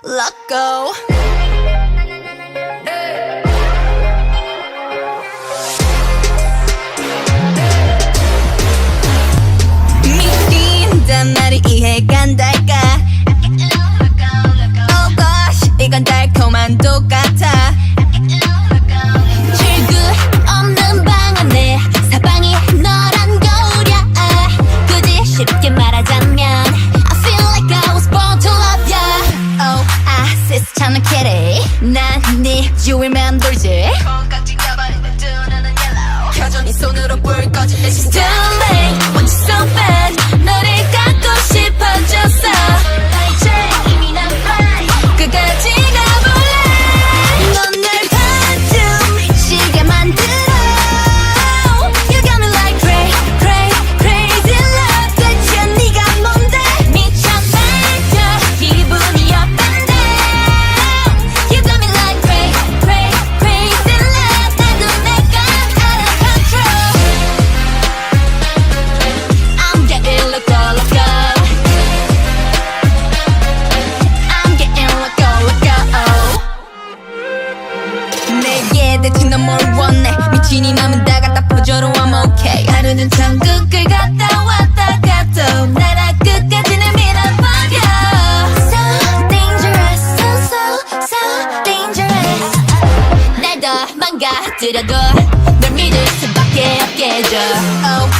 let go. 미린단 말이 이해가 안 될까? Oh gosh, 이건 달콤한 똑같아. 출구 없는 방 안에 사방이 너란 거울이야. 굳이 쉽게 말하자면 I feel like I was born to love ya. Oh, 시스찮은 kitty. 난 네 주위만 돌지. 콩깍지 껴버린 내 두 눈은 yellow. 여전히 손으로 불 꺼진 내 시선. Too late, want you so bad. 너를 갖고 싶어졌어. 이제 이미 난 fly. 끝까지 가볼래. 넌 날 반쯤 미치게 만들어. You got me like crazy love. 대체 네가 뭔데? 미쳐 날려 기분이 up and down. You got me like crazy love. 나도 내가 out of control. I'm getting loco. I'm getting loco. 내게 대체 넌 뭘 원해? 미친 이 맘은 다 갖다 퍼줘도 I'm okay. 하루는 천국을 갔다 왔다가도 나라 끝까지 날 밀어버려. So dangerous, so dangerous. 날 더 망가뜨려도 널 믿을 수밖에 없게 해줘. Oh,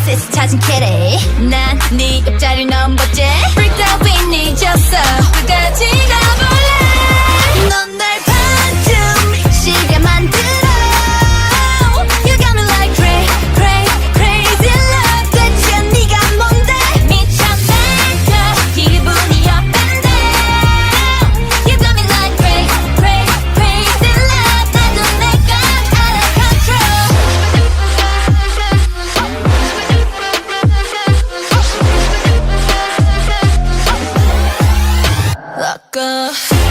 세스 찾은 kitty. 난 네 옆자리를 넘봤지. Freaked out we 잊었어. 끝까지 가볼래. 넌 날 반쯤 미치게 만들어. You got me like crazy love. 대체 네가 뭔데? 미쳐 날려 기분이 up and down. You got me like crazy love. 나도 내가 out of control. Let go.